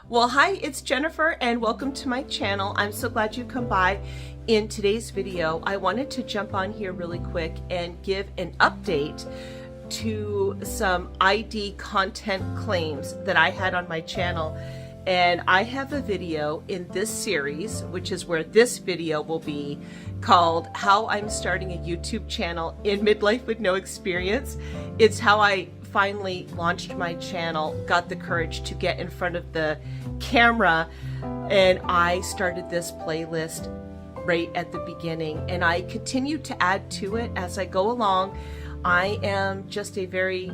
Well, hi, it's Jennifer and welcome to my channel. I'm so glad you come by. In today's video, I wanted to jump on here really quick and give an update to some ID content claims that I had on my channel. And I have a video in this series, which is where this video will be, called How I'm Starting a YouTube Channel in Midlife with No Experience. It's how I finally launched my channel, got the courage to get in front of the camera, and I started this playlist right at the beginning, and I continue to add to it as I go along. I am just a very,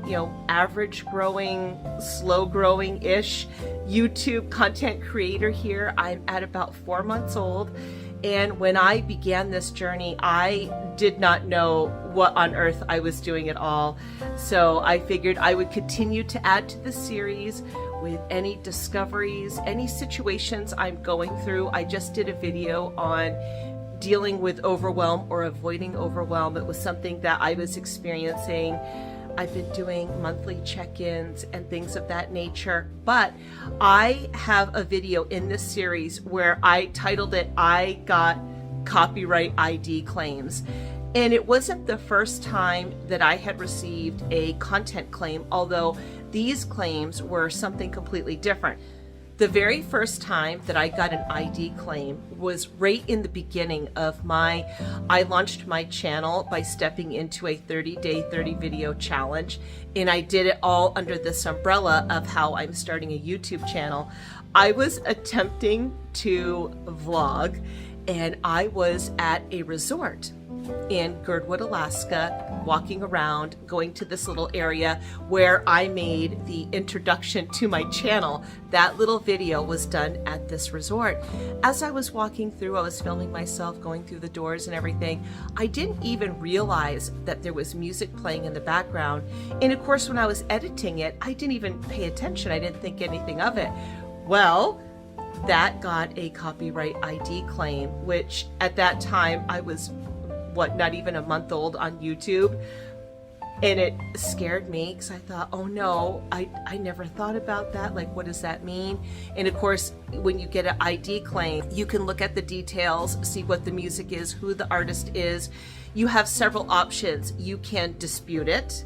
average growing, slow growing ish YouTube content creator here. I'm at about 4 months old. And when I began this journey, I did not know what on earth I was doing at all. So I figured I would continue to add to the series with any discoveries, any situations I'm going through. I just did a video on dealing with overwhelm or avoiding overwhelm. It was something that I was experiencing. I've been doing monthly check-ins and things of that nature, but I have a video in this series where I titled it, I Got Copyright ID Claims. And it wasn't the first time that I had received a content claim, although these claims were something completely different. The very first time that I got an ID claim was right in the beginning of I launched my channel by stepping into a 30-day, 30 video challenge. And I did it all under this umbrella of how I'm starting a YouTube channel. I was attempting to vlog, and I was at a resort in Girdwood, Alaska, walking around, going to this little area where I made the introduction to my channel. That little video was done at this resort. As I was walking through, I was filming myself going through the doors and everything. I didn't even realize that there was music playing in the background. And of course, when I was editing it, I didn't even pay attention. I didn't think anything of it. Well, that got a copyright ID claim, which at that time I was not even a month old on YouTube. And it scared me because I thought, oh no, I never thought about that. Like, what does that mean? And of course, when you get an ID claim, you can look at the details, see what the music is, who the artist is. You have several options. You can dispute it.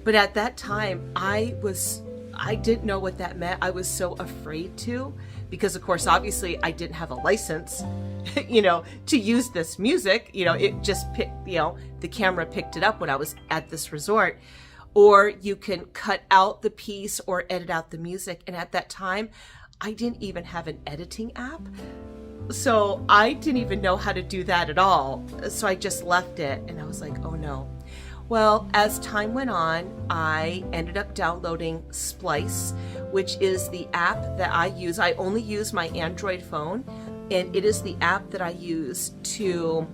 But at that time, I didn't know what that meant. I was so afraid to, because of course, obviously I didn't have a license, to use this music. It just picked, the camera picked it up when I was at this resort. Or you can cut out the piece or edit out the music. And at that time, I didn't even have an editing app. So I didn't even know how to do that at all. So I just left it, and I was like, oh no. Well, as time went on, I ended up downloading Splice, which is the app that I use. I only use my Android phone, and it is the app that I use to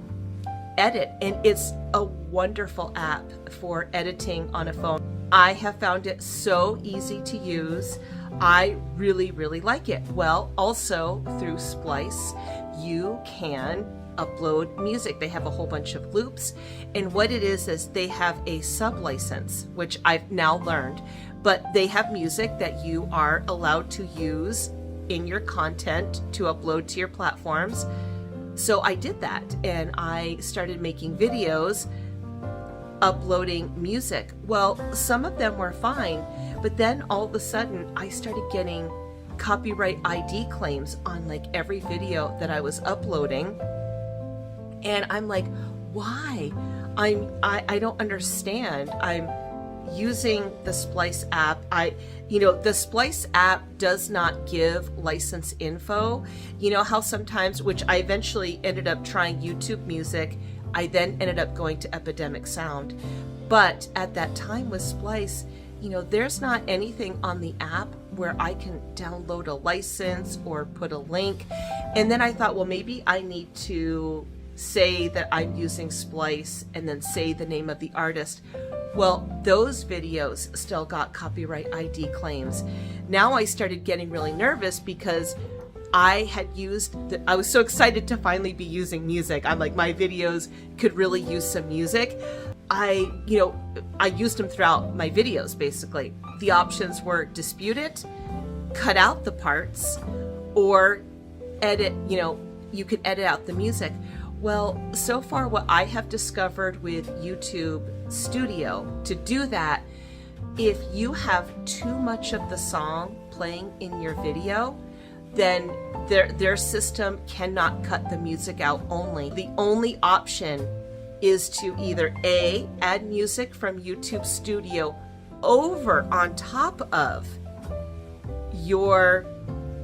edit. And it's a wonderful app for editing on a phone. I have found it so easy to use. I really, really like it. Well, also through Splice, you can upload music. They have a whole bunch of loops, and what it is they have a sub-license, which I've now learned, but they have music that you are allowed to use in your content to upload to your platforms. So I did that, and I started making videos uploading music. Well, some of them were fine, but then all of a sudden I started getting copyright ID claims on like every video that I was uploading. And I'm like, why? I don't understand. I'm using the Splice app. The Splice app does not give license info. You know how sometimes, which I eventually ended up trying YouTube Music, I then ended up going to Epidemic Sound. But at that time with Splice, there's not anything on the app where I can download a license or put a link. And then I thought, well, maybe I need to say that I'm using Splice and then say the name of the artist. Well, those videos still got copyright ID claims. Now I started getting really nervous because I was so excited to finally be using music. I'm like, my videos could really use some music. I used them throughout my videos, basically. The options were dispute it, cut out the parts or edit, you could edit out the music. Well, so far what I have discovered with YouTube Studio, to do that, if you have too much of the song playing in your video, then their system cannot cut the music out only. The only option is to either A, add music from YouTube Studio over on top of your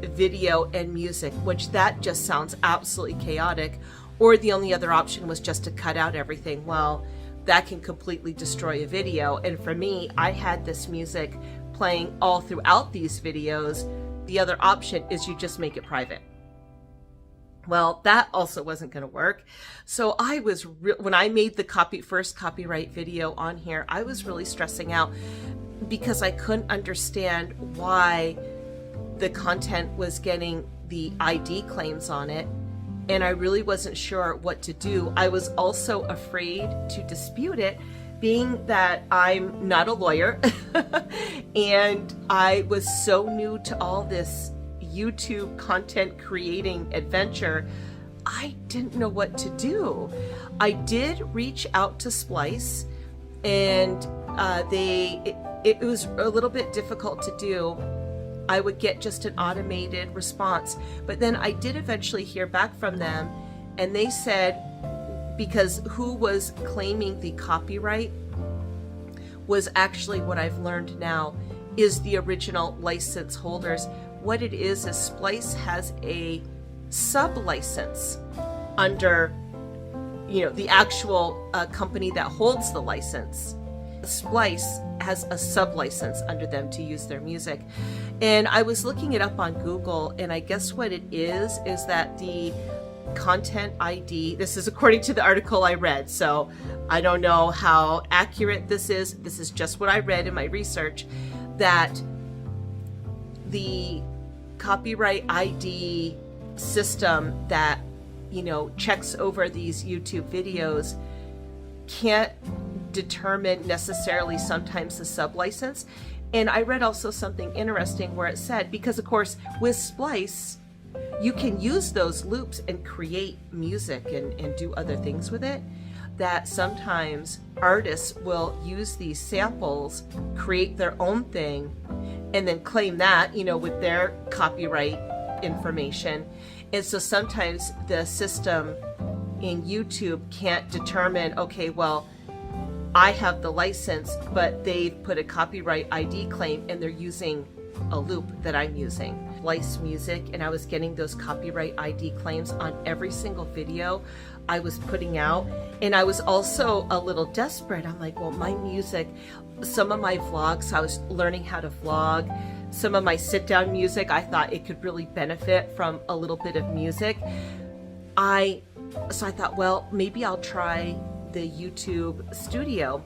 video and music, which that just sounds absolutely chaotic. Or the only other option was just to cut out everything. Well, that can completely destroy a video. And for me, I had this music playing all throughout these videos. The other option is you just make it private. Well, that also wasn't going to work. So I was, when I made the first copyright video on here, I was really stressing out because I couldn't understand why the content was getting the ID claims on it. And I really wasn't sure what to do. I was also afraid to dispute it, being that I'm not a lawyer and I was so new to all this YouTube content creating adventure. I didn't know what to do. I did reach out to Splice, and it was a little bit difficult to do. I would get just an automated response, but then I did eventually hear back from them, and they said, because who was claiming the copyright was actually, what I've learned now, is the original license holders. What it is Splice has a sub-license under, the actual company that holds the license. Splice has a sub-license under them to use their music. And I was looking it up on Google, and I guess what it is that the content ID, this is according to the article I read, so I don't know how accurate this is just what I read in my research, that the copyright ID system that, checks over these YouTube videos can't determine necessarily sometimes the sub-license. And I read also something interesting where it said, because of course with Splice, you can use those loops and create music and do other things with it, that sometimes artists will use these samples, create their own thing, and then claim that, with their copyright information. And so sometimes the system in YouTube can't determine, okay, well, I have the license, but they've put a copyright ID claim and they're using a loop that I'm using. Splice music, and I was getting those copyright ID claims on every single video I was putting out. And I was also a little desperate. I'm like, well, my music, some of my vlogs, I was learning how to vlog. Some of my sit-down music, I thought it could really benefit from a little bit of music. So I thought, well, maybe I'll try the YouTube Studio.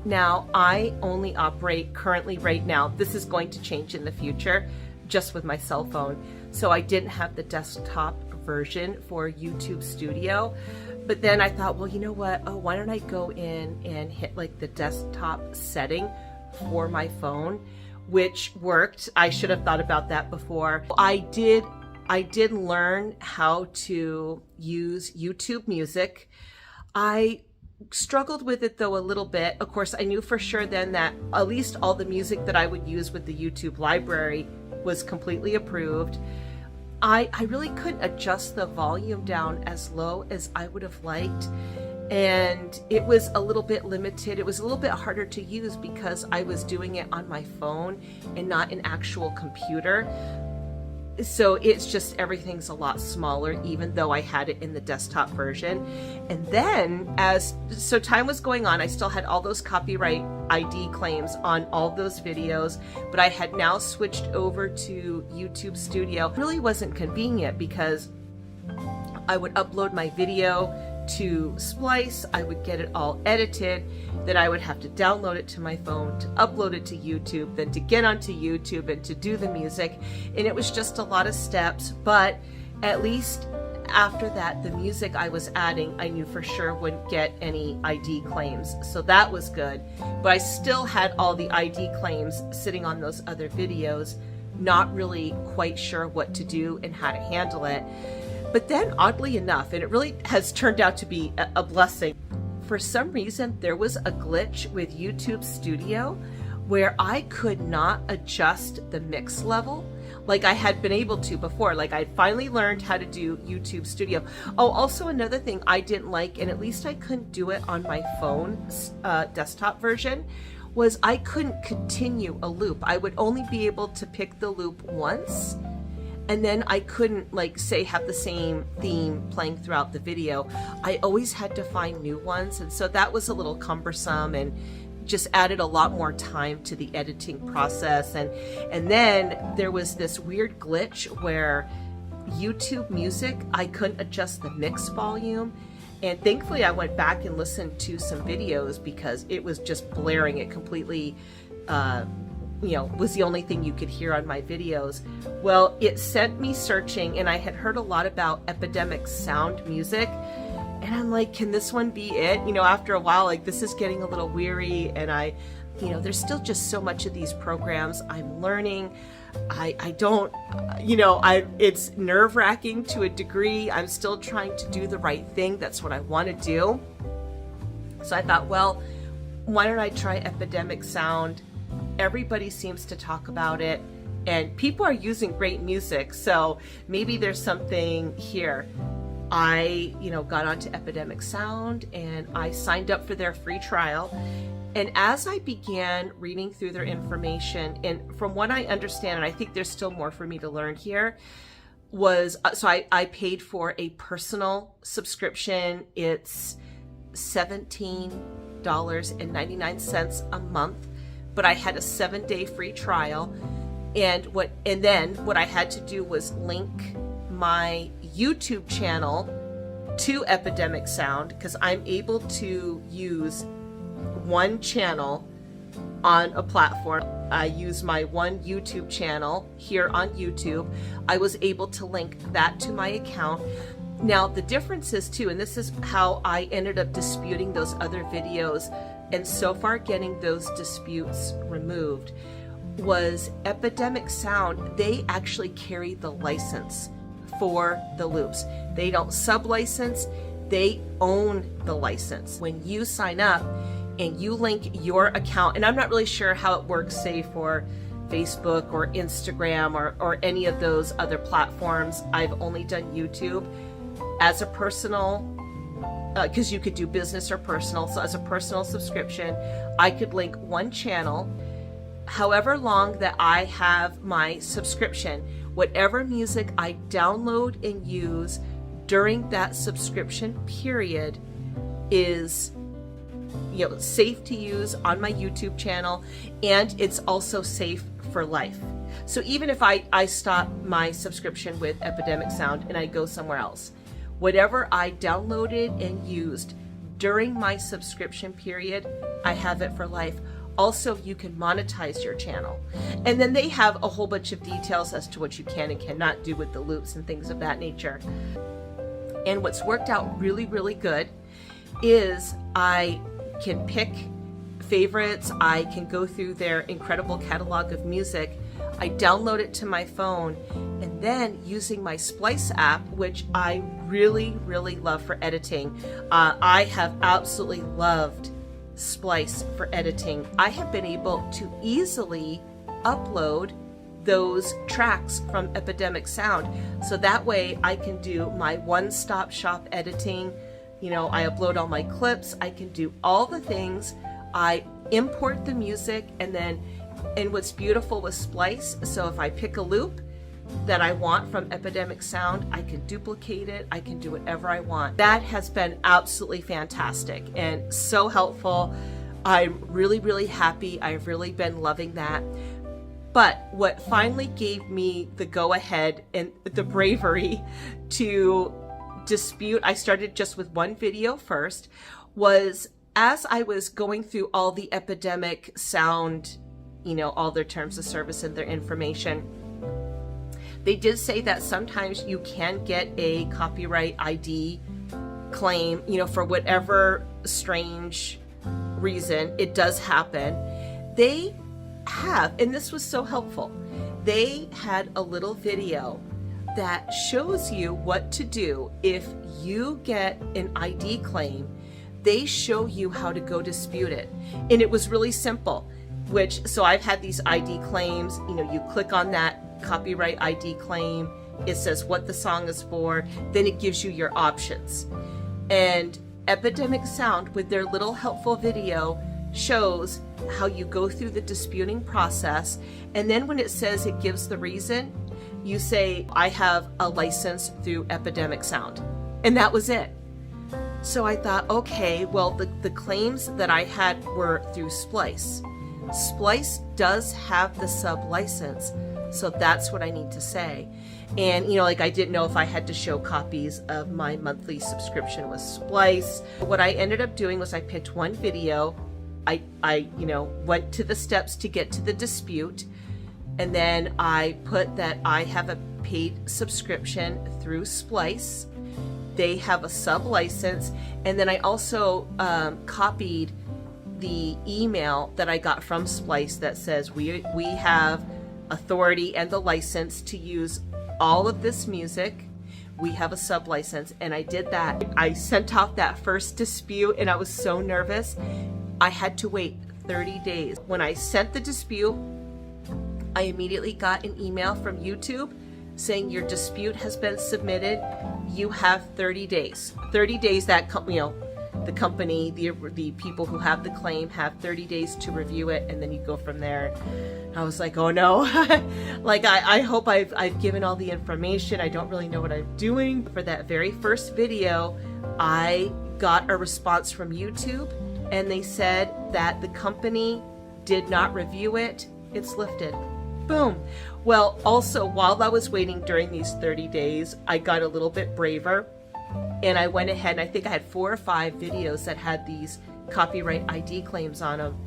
Now, I only operate currently right now, this is going to change in the future, just with my cell phone. So I didn't have the desktop version for YouTube Studio. But then I thought, well, you know what? Oh, why don't I go in and hit like the desktop setting for my phone, which worked. I should have thought about that before. I did learn how to use YouTube Music. I struggled with it though a little bit. Of course, I knew for sure then that at least all the music that I would use with the YouTube library was completely approved. I really couldn't adjust the volume down as low as I would have liked, and it was a little bit limited. It was a little bit harder to use because I was doing it on my phone and not an actual computer. So it's just, everything's a lot smaller, even though I had it in the desktop version. And then so time was going on, I still had all those copyright ID claims on all those videos, but I had now switched over to YouTube Studio. It really wasn't convenient because I would upload my video to Splice, I would get it all edited, then I would have to download it to my phone, to upload it to YouTube, then to get onto YouTube and to do the music. And it was just a lot of steps, but at least after that, the music I was adding, I knew for sure wouldn't get any ID claims. So that was good, but I still had all the ID claims sitting on those other videos, not really quite sure what to do and how to handle it. But then oddly enough, and it really has turned out to be a blessing, for some reason there was a glitch with YouTube Studio where I could not adjust the mix level like I had been able to before. Like I'd finally learned how to do YouTube Studio. Oh, also another thing I didn't like, and at least I couldn't do it on my phone desktop version, was I couldn't continue a loop. I would only be able to pick the loop once, and then I couldn't, like, say, have the same theme playing throughout the video. I always had to find new ones, and so that was a little cumbersome and just added a lot more time to the editing process. And then there was this weird glitch where YouTube Music, I couldn't adjust the mix volume. And thankfully I went back and listened to some videos because it was just blaring. It completely, was the only thing you could hear on my videos. Well, it sent me searching, and I had heard a lot about Epidemic Sound music. And I'm like, can this one be it? After a while, like, this is getting a little weary, and there's still just so much of these programs I'm learning. It's nerve-wracking to a degree. I'm still trying to do the right thing. That's what I want to do. So I thought, well, why don't I try Epidemic Sound? Everybody seems to talk about it, and people are using great music, so maybe there's something here. I, got onto Epidemic Sound, and I signed up for their free trial. And as I began reading through their information, and from what I understand, and I think there's still more for me to learn here, so I paid for a personal subscription. It's $17.99 a month, but I had a 7-day free trial. And then what I had to do was link my YouTube channel to Epidemic Sound, because I'm able to use one channel on a platform. I use my one YouTube channel here on YouTube. I was able to link that to my account. Now the difference is too, and this is how I ended up disputing those other videos, and so far getting those disputes removed, was Epidemic Sound, they actually carry the license for the loops. They don't sub-license, they own the license. When you sign up and you link your account, and I'm not really sure how it works, say for Facebook or Instagram or any of those other platforms. I've only done YouTube as a personal, because you could do business or personal. So as a personal subscription, I could link one channel. However long that I have my subscription, whatever music I download and use during that subscription period is safe to use on my YouTube channel, and it's also safe for life. So even if I stop my subscription with Epidemic Sound and I go somewhere else, whatever I downloaded and used during my subscription period, I have it for life. Also, you can monetize your channel. And then they have a whole bunch of details as to what you can and cannot do with the loops and things of that nature. And what's worked out really, really good is I can pick favorites. I can go through their incredible catalog of music. I download it to my phone, and then using my Splice app, which I really, really love for editing. I have absolutely loved Splice for editing. I have been able to easily upload those tracks from Epidemic Sound, so that way I can do my one-stop shop editing. I upload all my clips, I can do all the things, I import the music, and what's beautiful with Splice, so if I pick a loop that I want from Epidemic Sound, I can duplicate it, I can do whatever I want. That has been absolutely fantastic and so helpful. I'm really, really happy. I've really been loving that. But what finally gave me the go-ahead and the bravery to dispute, I started just with one video first, was as I was going through all the Epidemic Sound, all their terms of service and their information, they did say that sometimes you can get a copyright ID claim, for whatever strange reason. It does happen. They have, and this was so helpful, they had a little video that shows you what to do if you get an ID claim. They show you how to go dispute it. And it was really simple, so I've had these ID claims, you click on that copyright ID claim, it says what the song is for, then it gives you your options. And Epidemic Sound, with their little helpful video, shows how you go through the disputing process. And then when it says it gives the reason, you say, I have a license through Epidemic Sound. And that was it. So I thought, okay, well, the claims that I had were through Splice. Splice does have the sub license, so that's what I need to say. And I didn't know if I had to show copies of my monthly subscription with Splice. What I ended up doing was I picked one video. I went to the steps to get to the dispute, and then I put that I have a paid subscription through Splice. They have a sub license, and then I also copied the email that I got from Splice that says we have authority and the license to use all of this music. We have a sub license, and I did that. I sent off that first dispute, and I was so nervous. I had to wait 30 days. When I sent the dispute, I immediately got an email from YouTube saying your dispute has been submitted. You have 30 days. 30 days that the company, the people who have the claim have 30 days to review it, and then you go from there. I was like, oh no. I hope I've given all the information. I don't really know what I'm doing. For that very first video, I got a response from YouTube, and they said that the company did not review it. It's lifted. Boom. Well, also, while I was waiting during these 30 days, I got a little bit braver, and I went ahead, and I think I had 4 or 5 videos that had these copyright ID claims on them.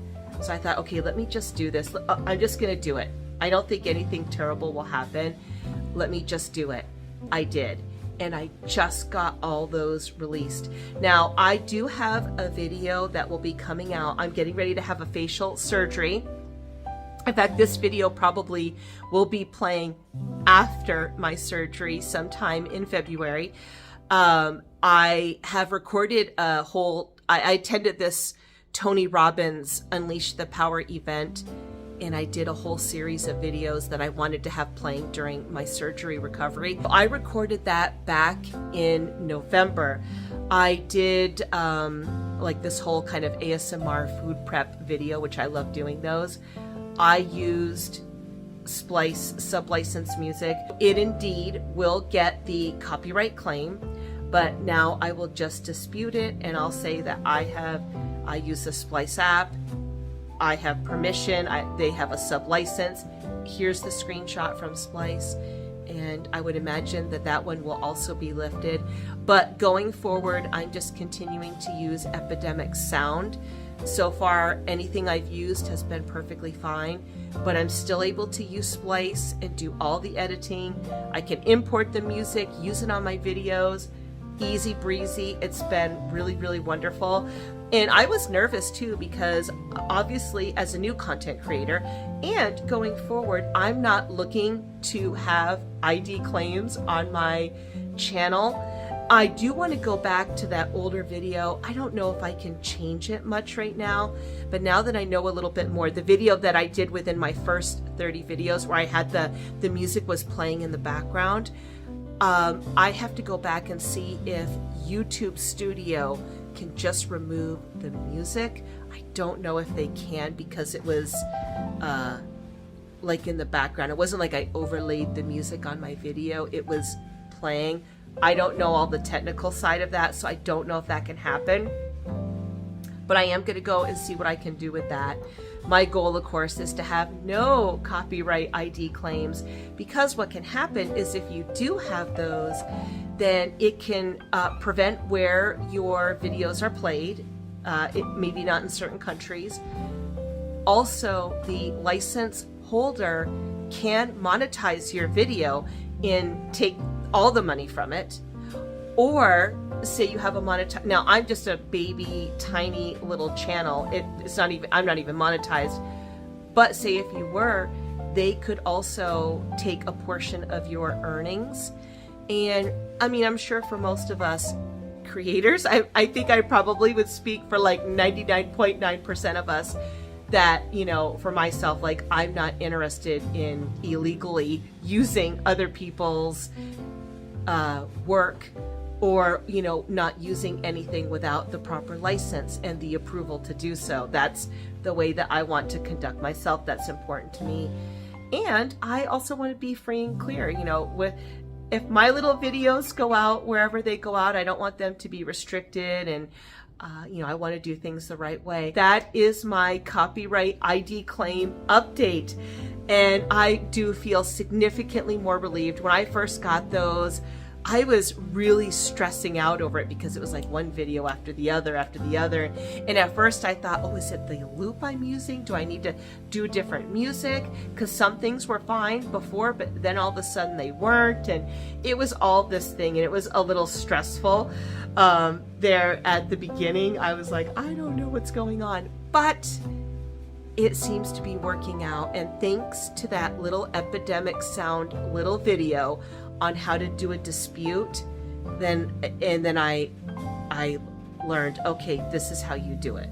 So I thought, okay, let me just do this. I'm just going to do it. I don't think anything terrible will happen. Let me just do it. I did. And I just got all those released. Now, I do have a video that will be coming out. I'm getting ready to have a facial surgery. In fact, this video probably will be playing after my surgery sometime in February. I have recorded I attended this Tony Robbins Unleash the Power event, and I did a whole series of videos that I wanted to have playing during my surgery recovery. I recorded that back in November. I did this whole kind of ASMR food prep video, which I love doing those. I used Splice sub-license music. It indeed will get the copyright claim, but now I will just dispute it, and I'll say that I use the Splice app, I have permission, they have a sub-license. Here's the screenshot from Splice, and I would imagine that one will also be lifted. But going forward, I'm just continuing to use Epidemic Sound. So far, anything I've used has been perfectly fine, but I'm still able to use Splice and do all the editing. I can import the music, use it on my videos, easy breezy. It's been really, really wonderful. And I was nervous too, because obviously as a new content creator and going forward, I'm not looking to have ID claims on my channel. I do want to go back to that older video. I don't know if I can change it much right now, but now that I know a little bit more, the video that I did within my first 30 videos where I had the music was playing in the background, I have to go back and see if YouTube Studio can just remove the music. I don't know if they can, because it was in the background. It wasn't like I overlaid the music on my video. It was playing. I don't know all the technical side of that, so I don't know if that can happen. But I am going to go and see what I can do with that. My goal, of course, is to have no copyright ID claims, because what can happen is if you do have those, then it can prevent where your videos are played. Maybe not in certain countries. Also, the license holder can monetize your video and take all the money from it. Or say you have a monetize. Now, I'm just a baby, tiny little channel. I'm not even monetized. But say if you were, they could also take a portion of your earnings. And I mean, I'm sure for most of us creators, I think I probably would speak for like 99.9% of us, that, you know, for myself, like, I'm not interested in illegally using other people's work, or, you know, not using anything without the proper license and the approval to do so. That's the way that I want to conduct myself. That's important to me. And I also want to be free and clear, you know, if my little videos go out wherever they go out, I don't want them to be restricted, and you know, I want to do things the right way. That is my copyright ID claim update, and I do feel significantly more relieved. When I first got those, I was really stressing out over it because it was like one video after the other after the other. And at first I thought, oh, is it the loop I'm using? Do I need to do different music? Because some things were fine before, but then all of a sudden they weren't. And it was all this thing, and it was a little stressful there at the beginning. I was like, I don't know what's going on, but it seems to be working out. And thanks to that little Epidemic Sound little video on how to do a dispute, then I learned, okay, this is how you do it.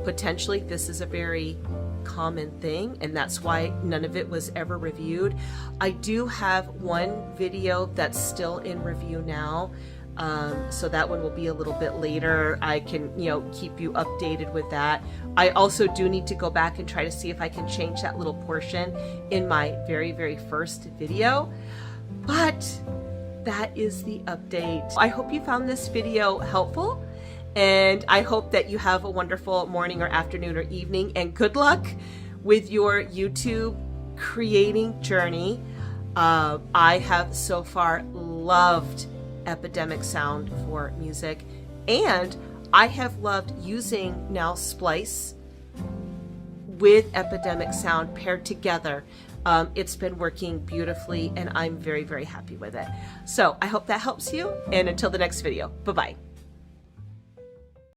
Potentially this is a very common thing, and that's why none of it was ever reviewed. I do have one video that's still in review now, so that one will be a little bit later. I can, you know, keep you updated with that. I also do need to go back and try to see if I can change that little portion in my very first video. But that is the update. I hope you found this video helpful, and I hope that you have a wonderful morning or afternoon or evening, and good luck with your YouTube creating journey. I have so far loved Epidemic Sound for music, and I have loved using now Splice with Epidemic Sound paired together. It's been working beautifully, and I'm very happy with it. So I hope that helps you, and until the next video, bye-bye.